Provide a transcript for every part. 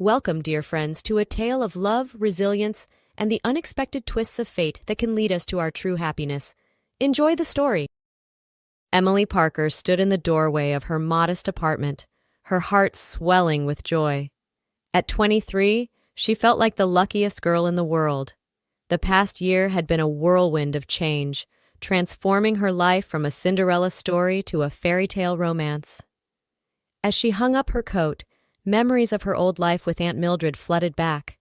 Welcome, dear friends, to a tale of love, resilience, and the unexpected twists of fate that can lead us to our true happiness. Enjoy the story. Emily Parker stood in the doorway of her modest apartment, her heart swelling with joy. At 23, she felt like the luckiest girl in the world. The past year had been a whirlwind of change, transforming her life from a Cinderella story to a fairy tale romance. As she hung up her coat, memories of her old life with Aunt Mildred flooded back.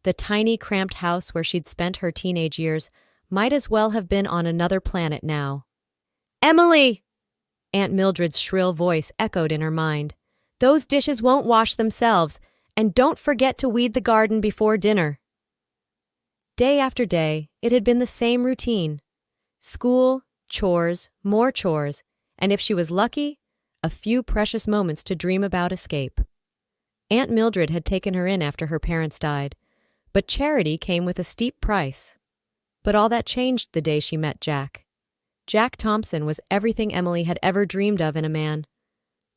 The tiny, cramped house where she'd spent her teenage years might as well have been on another planet now. "Emily!" Aunt Mildred's shrill voice echoed in her mind. "Those dishes won't wash themselves, and don't forget to weed the garden before dinner." Day after day, it had been the same routine. School, chores, more chores, and if she was lucky, a few precious moments to dream about escape. Aunt Mildred had taken her in after her parents died, but charity came with a steep price. But all that changed the day she met Jack. Jack Thompson was everything Emily had ever dreamed of in a man.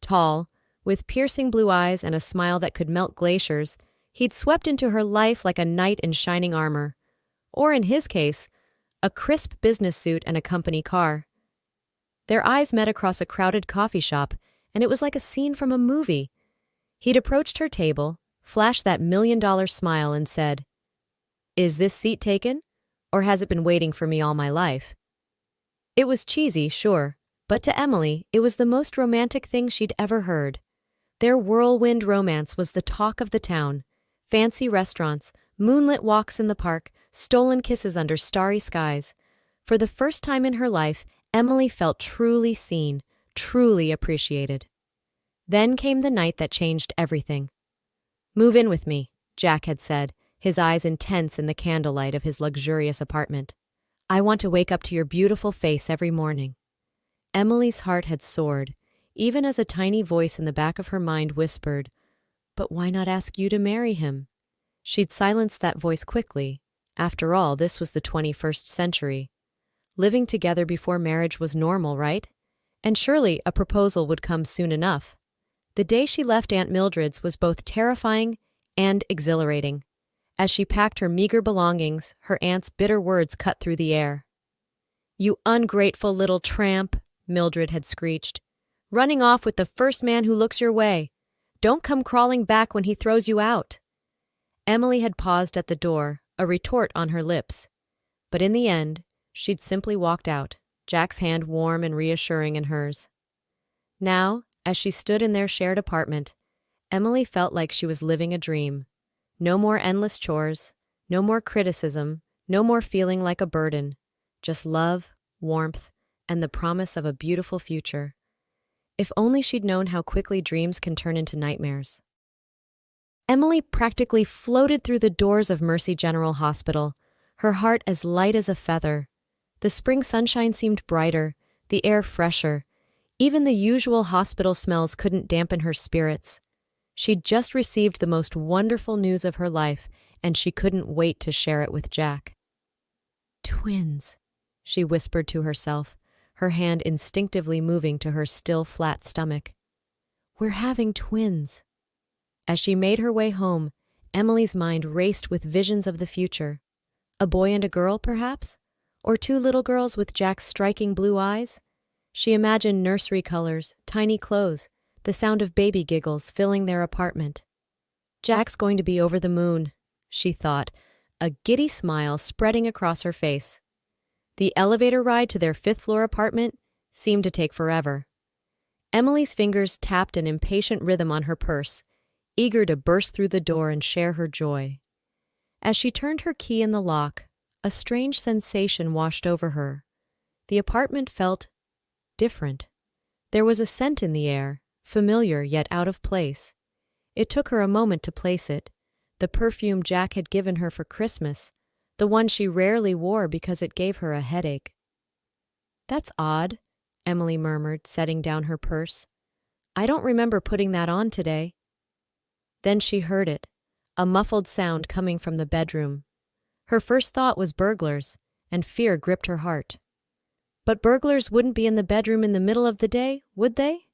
Tall, with piercing blue eyes and a smile that could melt glaciers, he'd swept into her life like a knight in shining armor. Or in his case, a crisp business suit and a company car. Their eyes met across a crowded coffee shop, and it was like a scene from a movie. He'd approached her table, flashed that $1,000,000 smile, and said, "Is this seat taken, or has it been waiting for me all my life?" It was cheesy, sure, but to Emily, it was the most romantic thing she'd ever heard. Their whirlwind romance was the talk of the town. Fancy restaurants, moonlit walks in the park, stolen kisses under starry skies. For the first time in her life, Emily felt truly seen, truly appreciated. Then came the night that changed everything. "Move in with me," Jack had said, his eyes intense in the candlelight of his luxurious apartment. "I want to wake up to your beautiful face every morning." Emily's heart had soared, even as a tiny voice in the back of her mind whispered, "But why not ask you to marry him?" She'd silenced that voice quickly. After all, this was the 21st century. Living together before marriage was normal, right? And surely a proposal would come soon enough. The day she left Aunt Mildred's was both terrifying and exhilarating. As she packed her meager belongings, her aunt's bitter words cut through the air. "You ungrateful little tramp," Mildred had screeched. "Running off with the first man who looks your way. Don't come crawling back when he throws you out." Emily had paused at the door, a retort on her lips. But in the end, she'd simply walked out, Jack's hand warm and reassuring in hers. Now, as she stood in their shared apartment, Emily felt like she was living a dream. No more endless chores, no more criticism, no more feeling like a burden. Just love, warmth, and the promise of a beautiful future. If only she'd known how quickly dreams can turn into nightmares. Emily practically floated through the doors of Mercy General Hospital, her heart as light as a feather. The spring sunshine seemed brighter, the air fresher. Even the usual hospital smells couldn't dampen her spirits. She'd just received the most wonderful news of her life, and she couldn't wait to share it with Jack. "Twins," she whispered to herself, her hand instinctively moving to her still flat stomach. "We're having twins." As she made her way home, Emily's mind raced with visions of the future. A boy and a girl, perhaps? Or two little girls with Jack's striking blue eyes? She imagined nursery colors, tiny clothes, the sound of baby giggles filling their apartment. "Jack's going to be over the moon," she thought, a giddy smile spreading across her face. The elevator ride to their fifth-floor apartment seemed to take forever. Emily's fingers tapped an impatient rhythm on her purse, eager to burst through the door and share her joy. As she turned her key in the lock, a strange sensation washed over her. The apartment felt different. There was a scent in the air, familiar yet out of place. It took her a moment to place it, the perfume Jack had given her for Christmas, the one she rarely wore because it gave her a headache. "That's odd," Emily murmured, setting down her purse. "I don't remember putting that on today." Then she heard it, a muffled sound coming from the bedroom. Her first thought was burglars, and fear gripped her heart. But burglars wouldn't be in the bedroom in the middle of the day, would they?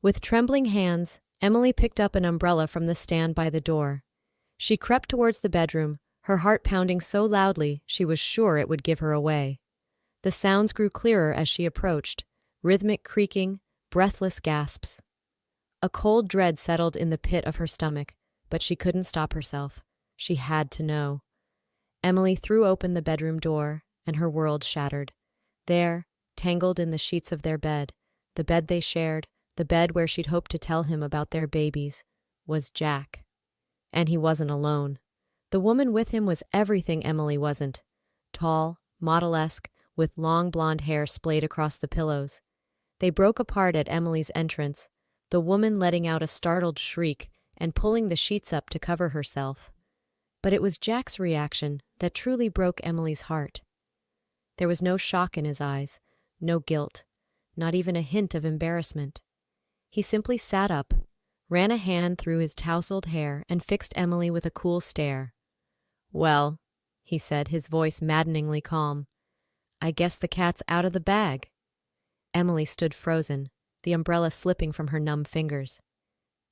With trembling hands, Emily picked up an umbrella from the stand by the door. She crept towards the bedroom, her heart pounding so loudly she was sure it would give her away. The sounds grew clearer as she approached, rhythmic creaking, breathless gasps. A cold dread settled in the pit of her stomach, but she couldn't stop herself. She had to know. Emily threw open the bedroom door, and her world shattered. There, tangled in the sheets of their bed, the bed they shared, the bed where she'd hoped to tell him about their babies, was Jack. And he wasn't alone. The woman with him was everything Emily wasn't. Tall, model-esque, with long blonde hair splayed across the pillows. They broke apart at Emily's entrance, the woman letting out a startled shriek and pulling the sheets up to cover herself. But it was Jack's reaction that truly broke Emily's heart. There was no shock in his eyes, no guilt, not even a hint of embarrassment. He simply sat up, ran a hand through his tousled hair, and fixed Emily with a cool stare. "Well," he said, his voice maddeningly calm, "I guess the cat's out of the bag." Emily stood frozen, the umbrella slipping from her numb fingers.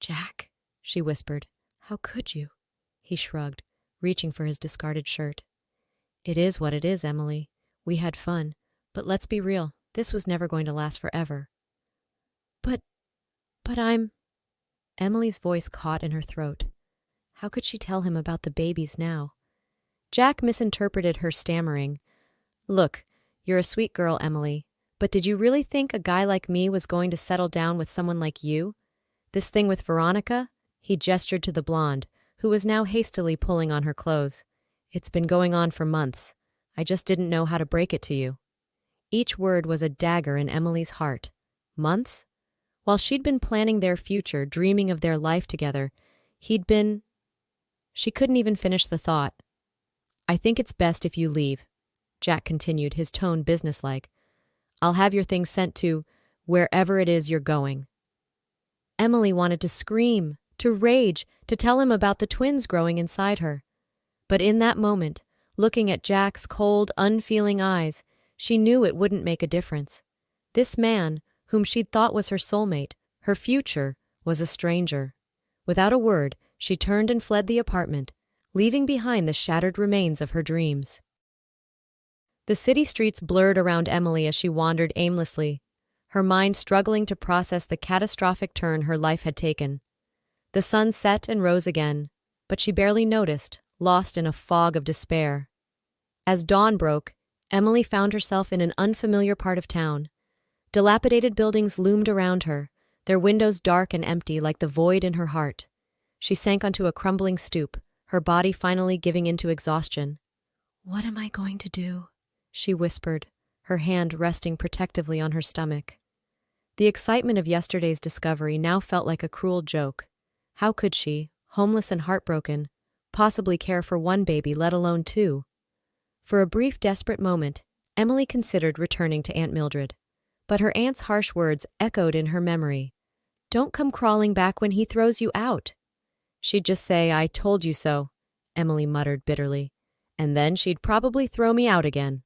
"Jack," she whispered. "How could you?" He shrugged, reaching for his discarded shirt. "It is what it is, Emily. We had fun, but let's be real, this was never going to last forever." But I'm... Emily's voice caught in her throat. How could she tell him about the babies now? Jack misinterpreted her stammering. "Look, you're a sweet girl, Emily, but did you really think a guy like me was going to settle down with someone like you? This thing with Veronica?" He gestured to the blonde, who was now hastily pulling on her clothes. "It's been going on for months. I just didn't know how to break it to you." Each word was a dagger in Emily's heart. Months? While she'd been planning their future, dreaming of their life together, he'd been... She couldn't even finish the thought. "I think it's best if you leave," Jack continued, his tone businesslike. "I'll have your things sent to wherever it is you're going." Emily wanted to scream, to rage, to tell him about the twins growing inside her. But in that moment, looking at Jack's cold, unfeeling eyes, she knew it wouldn't make a difference. This man, whom she'd thought was her soulmate, her future, was a stranger. Without a word, she turned and fled the apartment, leaving behind the shattered remains of her dreams. The city streets blurred around Emily as she wandered aimlessly, her mind struggling to process the catastrophic turn her life had taken. The sun set and rose again, but she barely noticed, lost in a fog of despair. As dawn broke, Emily found herself in an unfamiliar part of town. Dilapidated buildings loomed around her, their windows dark and empty like the void in her heart. She sank onto a crumbling stoop, her body finally giving into exhaustion. "What am I going to do?" she whispered, her hand resting protectively on her stomach. The excitement of yesterday's discovery now felt like a cruel joke. How could she, homeless and heartbroken, possibly care for one baby, let alone two? For a brief, desperate moment, Emily considered returning to Aunt Mildred. But her aunt's harsh words echoed in her memory. "Don't come crawling back when he throws you out." "She'd just say, 'I told you so,'" Emily muttered bitterly. "And then she'd probably throw me out again."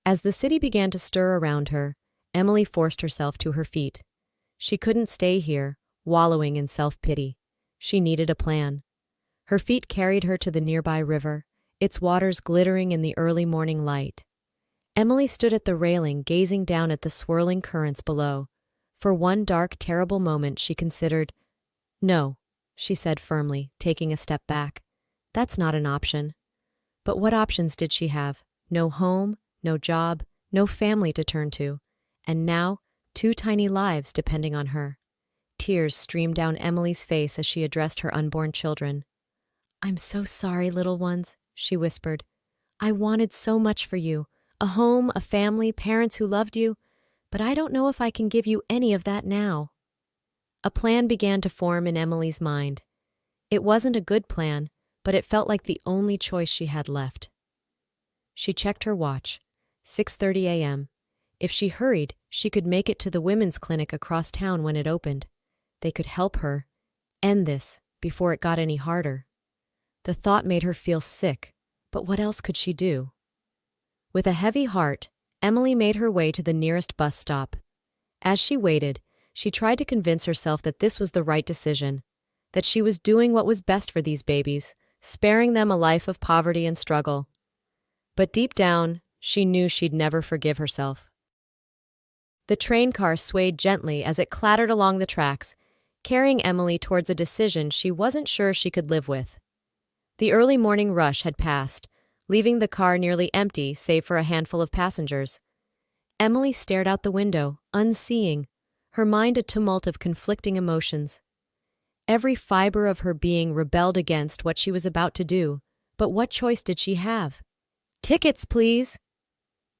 As the city began to stir around her, Emily forced herself to her feet. She couldn't stay here, wallowing in self-pity. She needed a plan. Her feet carried her to the nearby river, its waters glittering in the early morning light. Emily stood at the railing, gazing down at the swirling currents below. For one dark, terrible moment she considered, "No," she said firmly, taking a step back. "That's not an option." But what options did she have? No home, no job, no family to turn to. And now, 2 tiny lives depending on her. Tears streamed down Emily's face as she addressed her unborn children. "I'm so sorry, little ones," she whispered. "I wanted so much for you. A home, a family, parents who loved you, but I don't know if I can give you any of that now." A plan began to form in Emily's mind. It wasn't a good plan, but it felt like the only choice she had left. She checked her watch. 6:30 a.m. If she hurried, she could make it to the women's clinic across town when it opened. They could help her end this before it got any harder. The thought made her feel sick, but what else could she do? With a heavy heart, Emily made her way to the nearest bus stop. As she waited, She tried to convince herself that this was the right decision, that she was doing what was best for these babies, sparing them a life of poverty and struggle. But deep down, she knew she'd never forgive herself. The train car swayed gently as it clattered along the tracks, carrying Emily towards a decision she wasn't sure she could live with. The early morning rush had passed, leaving the car nearly empty save for a handful of passengers. Emily stared out the window, unseeing, her mind a tumult of conflicting emotions. Every fiber of her being rebelled against what she was about to do, but what choice did she have? "Tickets, please!"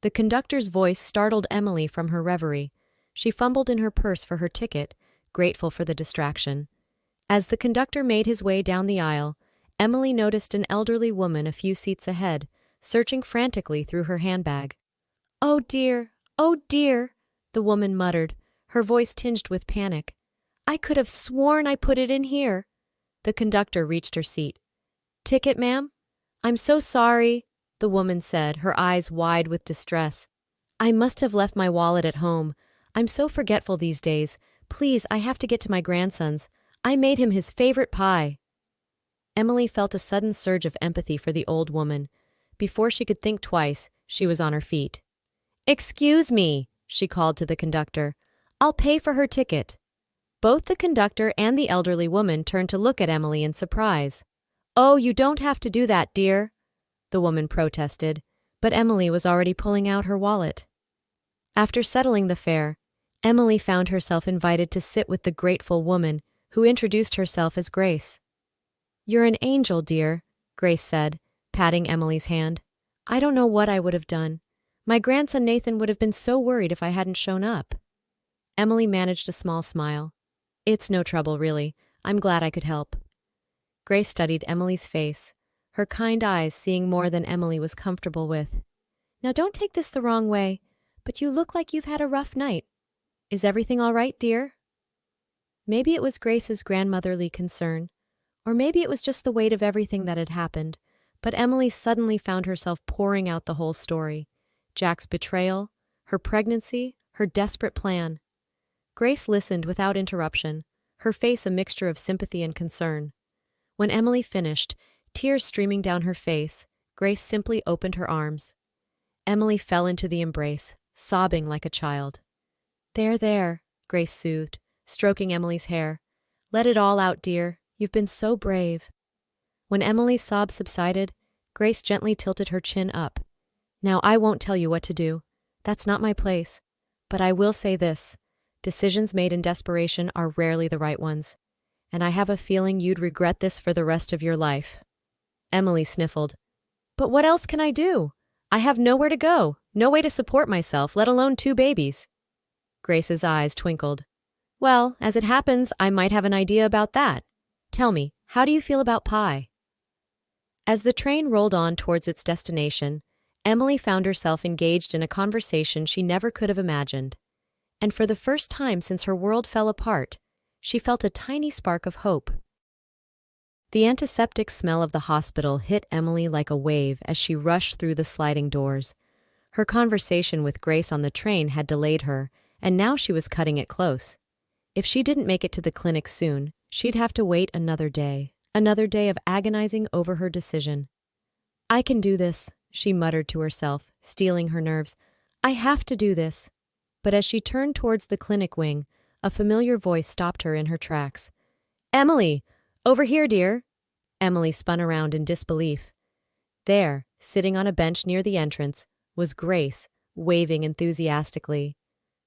The conductor's voice startled Emily from her reverie. She fumbled in her purse for her ticket, grateful for the distraction. As the conductor made his way down the aisle, Emily noticed an elderly woman a few seats ahead, searching frantically through her handbag. "Oh dear, the woman muttered, her voice tinged with panic. "I could have sworn I put it in here." The conductor reached her seat. "Ticket, ma'am?" "I'm so sorry," the woman said, her eyes wide with distress. "I must have left my wallet at home. I'm so forgetful these days. Please, I have to get to my grandson's. I made him his favorite pie." Emily felt a sudden surge of empathy for the old woman. Before she could think twice, she was on her feet. "Excuse me," she called to the conductor. "I'll pay for her ticket." Both the conductor and the elderly woman turned to look at Emily in surprise. "Oh, you don't have to do that, dear," the woman protested, but Emily was already pulling out her wallet. After settling the fare, Emily found herself invited to sit with the grateful woman, who introduced herself as Grace. "You're an angel, dear," Grace said, patting Emily's hand. "I don't know what I would have done. My grandson Nathan would have been so worried if I hadn't shown up." Emily managed a small smile. "It's no trouble, really. I'm glad I could help." Grace studied Emily's face, her kind eyes seeing more than Emily was comfortable with. "Now don't take this the wrong way, but you look like you've had a rough night. Is everything all right, dear?" Maybe it was Grace's grandmotherly concern, or maybe it was just the weight of everything that had happened, but Emily suddenly found herself pouring out the whole story. Jack's betrayal, her pregnancy, her desperate plan. Grace listened without interruption, her face a mixture of sympathy and concern. When Emily finished, tears streaming down her face, Grace simply opened her arms. Emily fell into the embrace, sobbing like a child. There, Grace soothed, stroking Emily's hair. "Let it all out, dear. You've been so brave." When Emily's sobs subsided, Grace gently tilted her chin up. "Now I won't tell you what to do. That's not my place. But I will say this. Decisions made in desperation are rarely the right ones. And I have a feeling you'd regret this for the rest of your life." Emily sniffled. "But what else can I do? I have nowhere to go, no way to support myself, let alone 2 babies." Grace's eyes twinkled. "Well, as it happens, I might have an idea about that. Tell me, how do you feel about pie?" As the train rolled on towards its destination, Emily found herself engaged in a conversation she never could have imagined. And for the first time since her world fell apart, she felt a tiny spark of hope. The antiseptic smell of the hospital hit Emily like a wave as she rushed through the sliding doors. Her conversation with Grace on the train had delayed her, and now she was cutting it close. If she didn't make it to the clinic soon, she'd have to wait another day of agonizing over her decision. "I can do this," she muttered to herself, steeling her nerves. "I have to do this." But as she turned towards the clinic wing, a familiar voice stopped her in her tracks. "Emily! Over here, dear!" Emily spun around in disbelief. There, sitting on a bench near the entrance, was Grace, waving enthusiastically.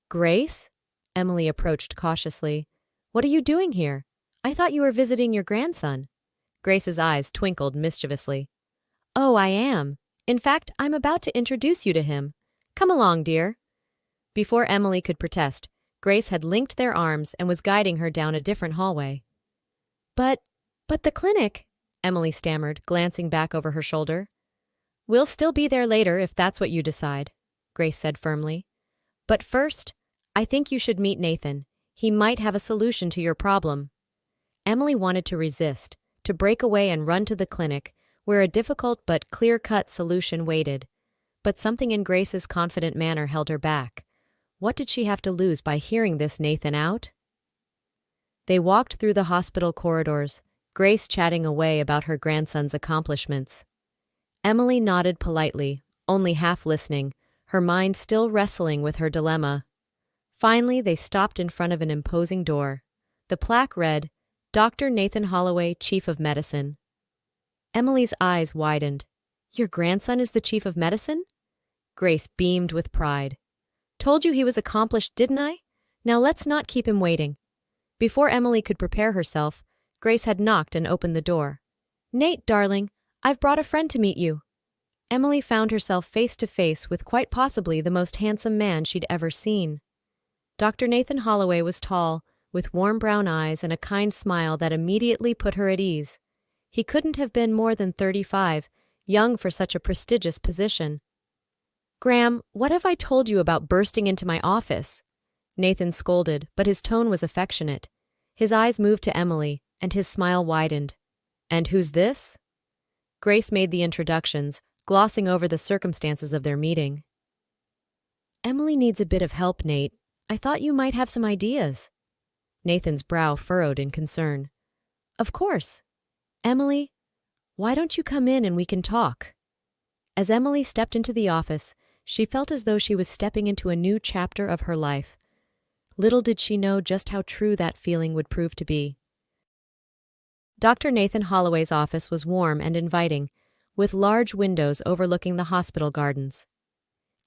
"Grace?" Emily approached cautiously. "What are you doing here? I thought you were visiting your grandson." Grace's eyes twinkled mischievously. "Oh, I am. In fact, I'm about to introduce you to him. Come along, dear." Before Emily could protest, Grace had linked their arms and was guiding her down a different hallway. But the clinic," Emily stammered, glancing back over her shoulder. "We'll still be there later if that's what you decide," Grace said firmly. "But first, I think you should meet Nathan. He might have a solution to your problem." Emily wanted to resist, to break away and run to the clinic, where a difficult but clear-cut solution waited. But something in Grace's confident manner held her back. What did she have to lose by hearing this Nathan out? They walked through the hospital corridors, Grace chatting away about her grandson's accomplishments. Emily nodded politely, only half listening, her mind still wrestling with her dilemma. Finally, they stopped in front of an imposing door. The plaque read, Dr. Nathan Holloway, Chief of Medicine. Emily's eyes widened. Your grandson is the Chief of Medicine? Grace beamed with pride. Told you he was accomplished, didn't I? Now let's not keep him waiting. Before Emily could prepare herself, Grace had knocked and opened the door. Nate, darling, I've brought a friend to meet you. Emily found herself face to face with quite possibly the most handsome man she'd ever seen. Dr. Nathan Holloway was tall, with warm brown eyes and a kind smile that immediately put her at ease. He couldn't have been more than 35, young for such a prestigious position. Graham, what have I told you about bursting into my office? Nathan scolded, but his tone was affectionate. His eyes moved to Emily, and his smile widened. And who's this? Grace made the introductions, glossing over the circumstances of their meeting. Emily needs a bit of help, Nate. I thought you might have some ideas. Nathan's brow furrowed in concern. Of course. Emily, why don't you come in and we can talk? As Emily stepped into the office, she felt as though she was stepping into a new chapter of her life. Little did she know just how true that feeling would prove to be. Dr. Nathan Holloway's office was warm and inviting, with large windows overlooking the hospital gardens.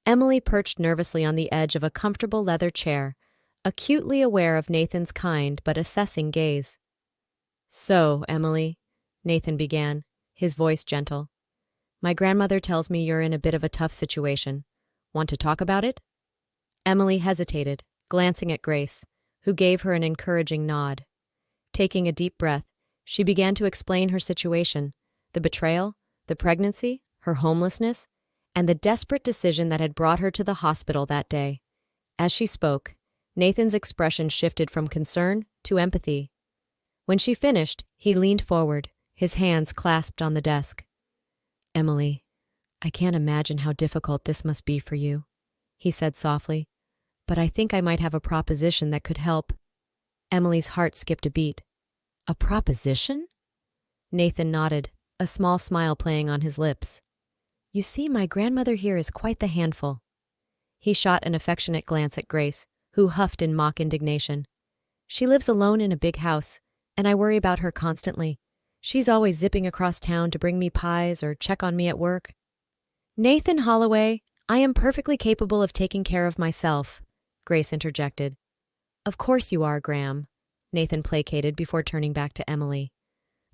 Emily perched nervously on the edge of a comfortable leather chair, acutely aware of Nathan's kind but assessing gaze. So, Emily, Nathan began, his voice gentle. My grandmother tells me you're in a bit of a tough situation. Want to talk about it? Emily hesitated, glancing at Grace, who gave her an encouraging nod. Taking a deep breath, she began to explain her situation, the betrayal, the pregnancy, her homelessness, and the desperate decision that had brought her to the hospital that day. As she spoke, Nathan's expression shifted from concern to empathy. When she finished, he leaned forward, his hands clasped on the desk. Emily, I can't imagine how difficult this must be for you, he said softly, but I think I might have a proposition that could help. Emily's heart skipped a beat. A proposition? Nathan nodded, a small smile playing on his lips. You see, my grandmother here is quite the handful. He shot an affectionate glance at Grace, who huffed in mock indignation. She lives alone in a big house, and I worry about her constantly. She's always zipping across town to bring me pies or check on me at work. Nathan Holloway, I am perfectly capable of taking care of myself, Grace interjected. Of course you are, Graham, Nathan placated before turning back to Emily.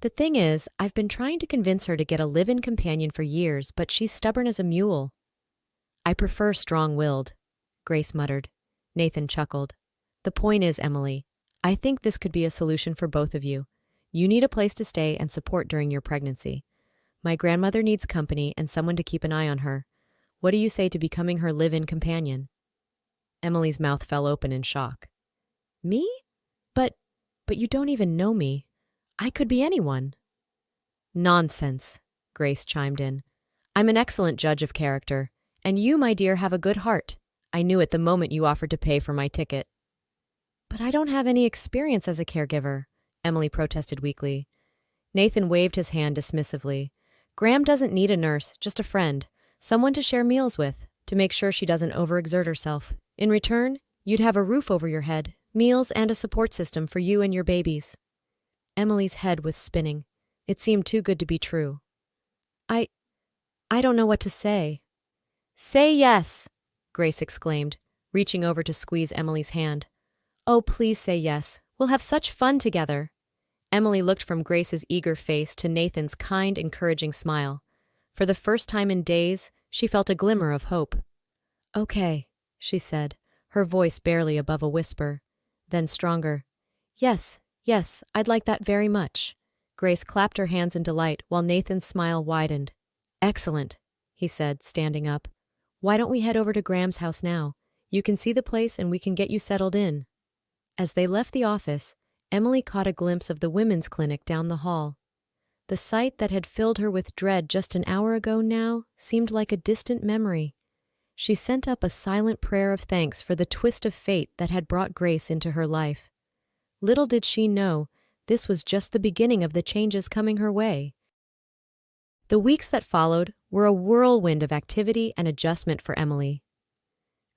The thing is, I've been trying to convince her to get a live-in companion for years, but she's stubborn as a mule. I prefer strong-willed, Grace muttered. Nathan chuckled. The point is, Emily, I think this could be a solution for both of you. You need a place to stay and support during your pregnancy. My grandmother needs company and someone to keep an eye on her. What do you say to becoming her live-in companion? Emily's mouth fell open in shock. Me? But you don't even know me. I could be anyone. Nonsense, Grace chimed in. I'm an excellent judge of character, and you, my dear, have a good heart. I knew it the moment you offered to pay for my ticket. But I don't have any experience as a caregiver, Emily protested weakly. Nathan waved his hand dismissively. Graham doesn't need a nurse, just a friend, someone to share meals with, to make sure she doesn't overexert herself. In return, you'd have a roof over your head, meals, and a support system for you and your babies. Emily's head was spinning. It seemed too good to be true. I don't know what to say. Say yes, Grace exclaimed, reaching over to squeeze Emily's hand. Oh, please say yes. We'll have such fun together. Emily looked from Grace's eager face to Nathan's kind, encouraging smile. For the first time in days, she felt a glimmer of hope. Okay, she said, her voice barely above a whisper. Then stronger. Yes, I'd like that very much. Grace clapped her hands in delight while Nathan's smile widened. Excellent, he said, standing up. Why don't we head over to Graham's house now? You can see the place and we can get you settled in. As they left the office, Emily caught a glimpse of the women's clinic down the hall. The sight that had filled her with dread just an hour ago now seemed like a distant memory. She sent up a silent prayer of thanks for the twist of fate that had brought Grace into her life. Little did she know, this was just the beginning of the changes coming her way. The weeks that followed were a whirlwind of activity and adjustment for Emily.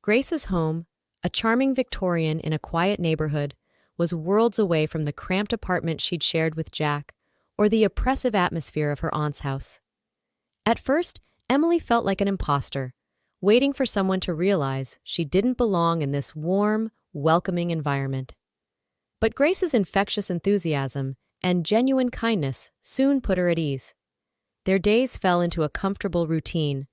Grace's home, a charming Victorian in a quiet neighborhood, was worlds away from the cramped apartment she'd shared with Jack or the oppressive atmosphere of her aunt's house. At first, Emily felt like an imposter, waiting for someone to realize she didn't belong in this warm, welcoming environment. But Grace's infectious enthusiasm and genuine kindness soon put her at ease. Their days fell into a comfortable routine.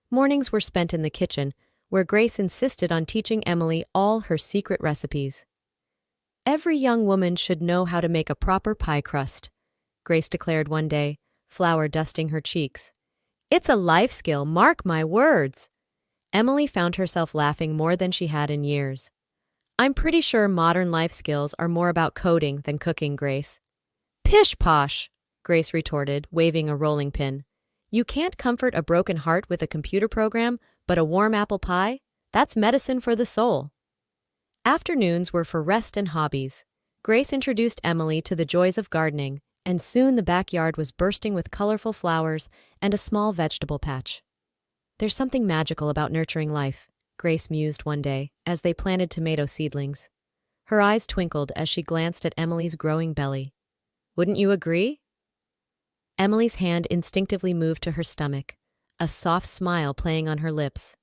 Mornings were spent in the kitchen, where Grace insisted on teaching Emily all her secret recipes. "Every young woman should know how to make a proper pie crust," Grace declared one day, flour dusting her cheeks. "It's a life skill, mark my words." Emily found herself laughing more than she had in years. "I'm pretty sure modern life skills are more about coding than cooking, Grace." "Pish-posh," Grace retorted, waving a rolling pin. "You can't comfort a broken heart with a computer program, but a warm apple pie? That's medicine for the soul." Afternoons were for rest and hobbies. Grace introduced Emily to the joys of gardening, and soon the backyard was bursting with colorful flowers and a small vegetable patch. "There's something magical about nurturing life," Grace mused one day as they planted tomato seedlings. Her eyes twinkled as she glanced at Emily's growing belly. "Wouldn't you agree?" Emily's hand instinctively moved to her stomach, a soft smile playing on her lips.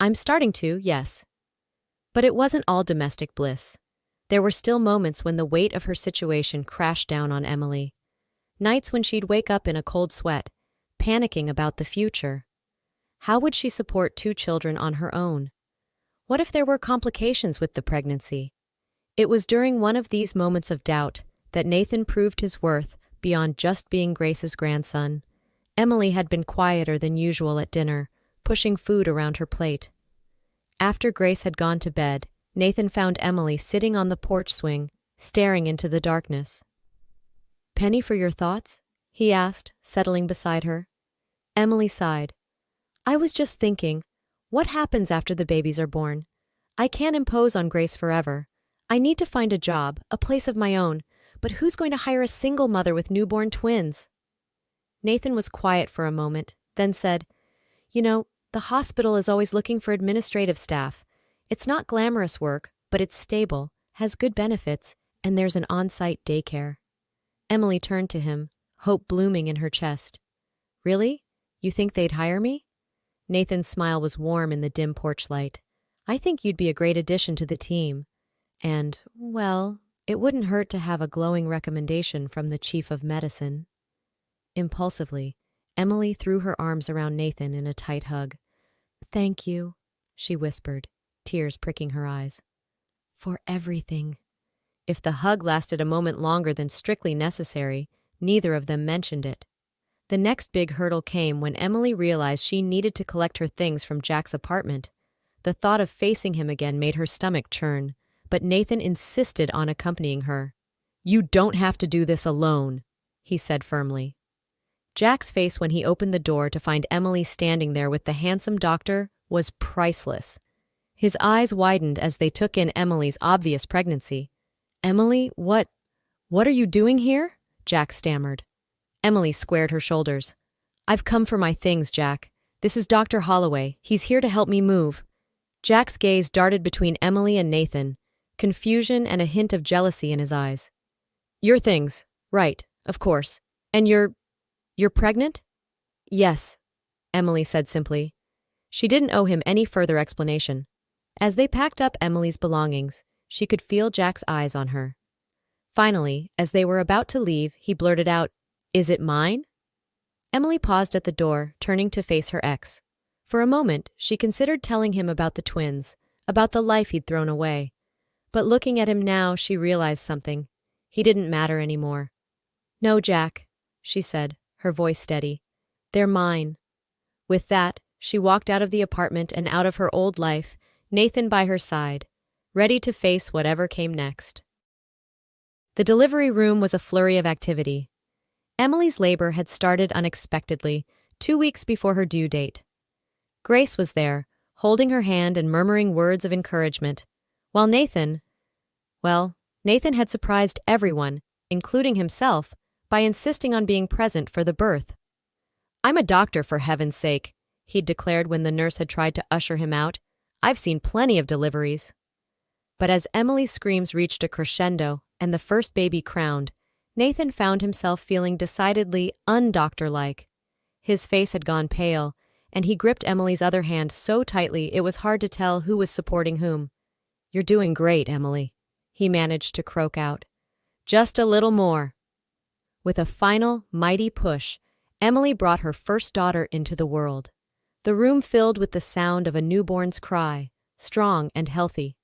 "I'm starting to, yes." But it wasn't all domestic bliss. There were still moments when the weight of her situation crashed down on Emily. Nights when she'd wake up in a cold sweat, panicking about the future. How would she support 2 children on her own? What if there were complications with the pregnancy? It was during one of these moments of doubt that Nathan proved his worth beyond just being Grace's grandson. Emily had been quieter than usual at dinner, pushing food around her plate. After Grace had gone to bed, Nathan found Emily sitting on the porch swing, staring into the darkness. "Penny for your thoughts?" he asked, settling beside her. Emily sighed. "I was just thinking, what happens after the babies are born? I can't impose on Grace forever. I need to find a job, a place of my own, but who's going to hire a single mother with newborn twins?" Nathan was quiet for a moment, then said, "You know, the hospital is always looking for administrative staff. It's not glamorous work, but it's stable, has good benefits, and there's an on-site daycare." Emily turned to him, hope blooming in her chest. "Really? You think they'd hire me?" Nathan's smile was warm in the dim porch light. "I think you'd be a great addition to the team. And, well, it wouldn't hurt to have a glowing recommendation from the chief of medicine." Impulsively, Emily threw her arms around Nathan in a tight hug. "Thank you," she whispered, tears pricking her eyes. "For everything." If the hug lasted a moment longer than strictly necessary, neither of them mentioned it. The next big hurdle came when Emily realized she needed to collect her things from Jack's apartment. The thought of facing him again made her stomach churn, but Nathan insisted on accompanying her. "You don't have to do this alone," he said firmly. Jack's face when he opened the door to find Emily standing there with the handsome doctor was priceless. His eyes widened as they took in Emily's obvious pregnancy. "Emily, what are you doing here?" Jack stammered. Emily squared her shoulders. "I've come for my things, Jack. This is Dr. Holloway. He's here to help me move." Jack's gaze darted between Emily and Nathan, confusion and a hint of jealousy in his eyes. "Your things. Right, of course. And you're pregnant?" "Yes," Emily said simply. She didn't owe him any further explanation. As they packed up Emily's belongings, she could feel Jack's eyes on her. Finally, as they were about to leave, he blurted out, "Is it mine?" Emily paused at the door, turning to face her ex. For a moment, she considered telling him about the twins, about the life he'd thrown away. But looking at him now, she realized something. He didn't matter anymore. "No, Jack," she said, her voice steady. "They're mine." With that, she walked out of the apartment and out of her old life, Nathan by her side, ready to face whatever came next. The delivery room was a flurry of activity. Emily's labor had started unexpectedly, 2 weeks before her due date. Grace was there, holding her hand and murmuring words of encouragement, while Nathan Nathan had surprised everyone, including himself, by insisting on being present for the birth. "I'm a doctor, for heaven's sake," he'd declared when the nurse had tried to usher him out. "I've seen plenty of deliveries." But as Emily's screams reached a crescendo and the first baby crowned, Nathan found himself feeling decidedly undoctor-like. His face had gone pale, and he gripped Emily's other hand so tightly it was hard to tell who was supporting whom. "You're doing great, Emily," he managed to croak out. "Just a little more." With a final, mighty push, Emily brought her first daughter into the world. The room filled with the sound of a newborn's cry, strong and healthy.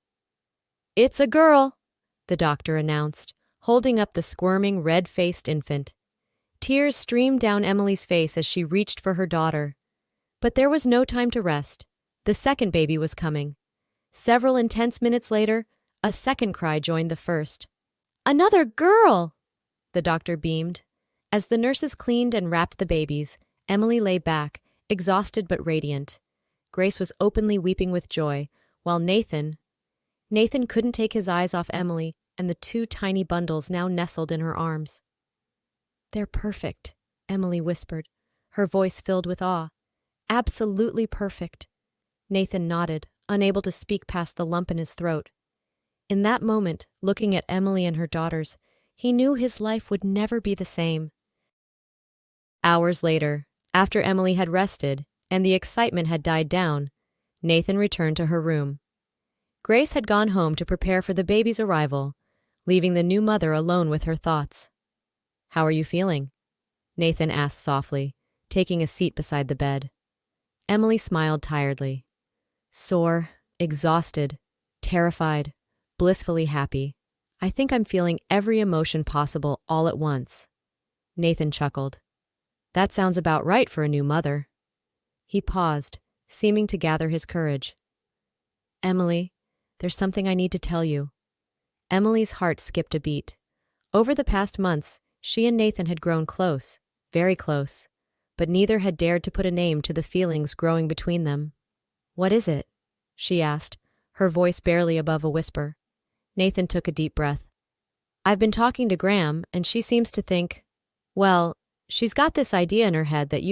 "It's a girl," the doctor announced, holding up the squirming, red-faced infant. Tears streamed down Emily's face as she reached for her daughter. But there was no time to rest. The second baby was coming. Several intense minutes later, a second cry joined the first. "Another girl!" the doctor beamed. As the nurses cleaned and wrapped the babies, Emily lay back, exhausted but radiant. Grace was openly weeping with joy, while Nathan couldn't take his eyes off Emily and the two tiny bundles now nestled in her arms. "They're perfect," Emily whispered, her voice filled with awe. "Absolutely perfect." Nathan nodded, unable to speak past the lump in his throat. In that moment, looking at Emily and her daughters, he knew his life would never be the same. Hours later, after Emily had rested and the excitement had died down, Nathan returned to her room. Grace had gone home to prepare for the baby's arrival, leaving the new mother alone with her thoughts. "How are you feeling?" Nathan asked softly, taking a seat beside the bed. Emily smiled tiredly. "Sore, exhausted, terrified, blissfully happy. I think I'm feeling every emotion possible all at once." Nathan chuckled. "That sounds about right for a new mother." He paused, seeming to gather his courage. "Emily, there's something I need to tell you." Emily's heart skipped a beat. Over the past months, she and Nathan had grown close, very close, but neither had dared to put a name to the feelings growing between them. "What is it?" she asked, her voice barely above a whisper. Nathan took a deep breath. "I've been talking to Graham, and she seems to think, well, she's got this idea in her head that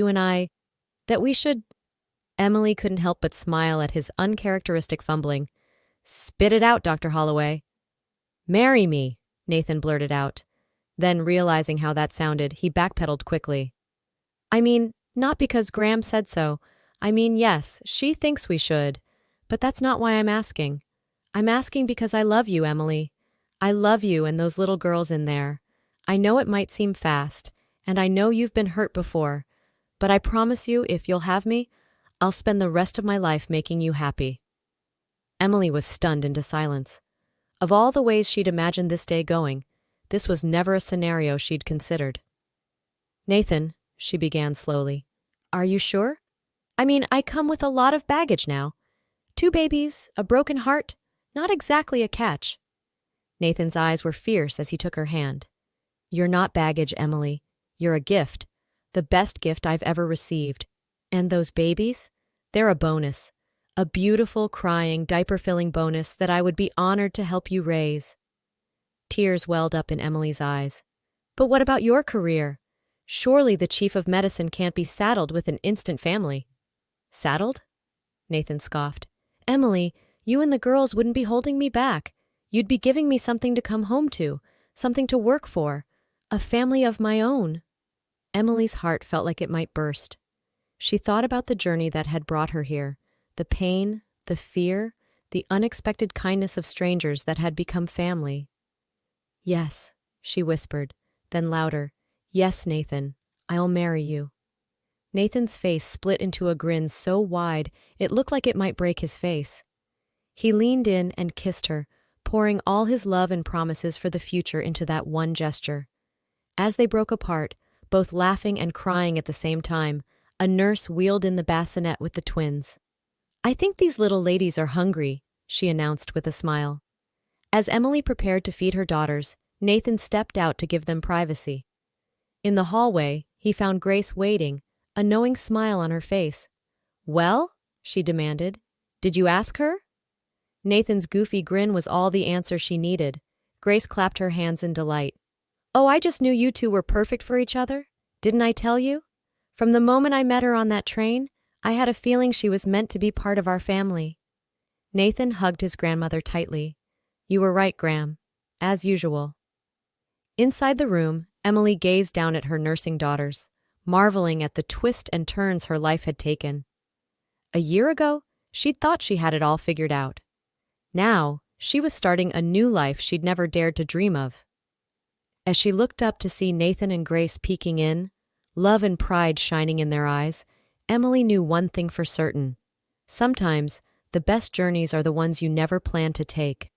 that we should—" Emily couldn't help but smile at his uncharacteristic fumbling. "Spit it out, Dr. Holloway." "Marry me," Nathan blurted out. Then, realizing how that sounded, he backpedaled quickly. "I mean, not because Graham said so. I mean, yes, she thinks we should. But that's not why I'm asking. I'm asking because I love you, Emily. I love you and those little girls in there. I know it might seem fast, and I know you've been hurt before, but I promise you, if you'll have me, I'll spend the rest of my life making you happy." Emily was stunned into silence. Of all the ways she'd imagined this day going, this was never a scenario she'd considered. "Nathan," she began slowly, "are you sure? I mean, I come with a lot of baggage now. 2 babies, a broken heart, not exactly a catch." Nathan's eyes were fierce as he took her hand. "You're not baggage, Emily. You're a gift, the best gift I've ever received. And those babies? They're a bonus. A beautiful, crying, diaper-filling bonus that I would be honored to help you raise." Tears welled up in Emily's eyes. "But what about your career? Surely the chief of medicine can't be saddled with an instant family." "Saddled?" Nathan scoffed. "Emily, you and the girls wouldn't be holding me back. You'd be giving me something to come home to, something to work for, a family of my own." Emily's heart felt like it might burst. She thought about the journey that had brought her here, the pain, the fear, the unexpected kindness of strangers that had become family. "Yes," she whispered, then louder, "Yes, Nathan, I'll marry you." Nathan's face split into a grin so wide it looked like it might break his face. He leaned in and kissed her, pouring all his love and promises for the future into that one gesture. As they broke apart, both laughing and crying at the same time, a nurse wheeled in the bassinet with the twins. "I think these little ladies are hungry," she announced with a smile. As Emily prepared to feed her daughters, Nathan stepped out to give them privacy. In the hallway, he found Grace waiting, a knowing smile on her face. "Well?" she demanded. "Did you ask her?" Nathan's goofy grin was all the answer she needed. Grace clapped her hands in delight. Oh, I just knew you two were perfect for each other. Didn't I tell you? From the moment I met her on that train, I had a feeling she was meant to be part of our family. Nathan hugged his grandmother tightly. You were right, Gram. As usual. Inside the room, Emily gazed down at her nursing daughters, marveling at the twists and turns her life had taken. A year ago, she'd thought she had it all figured out. Now, she was starting a new life she'd never dared to dream of. As she looked up to see Nathan and Grace peeking in, love and pride shining in their eyes, Emily knew one thing for certain. Sometimes, the best journeys are the ones you never plan to take.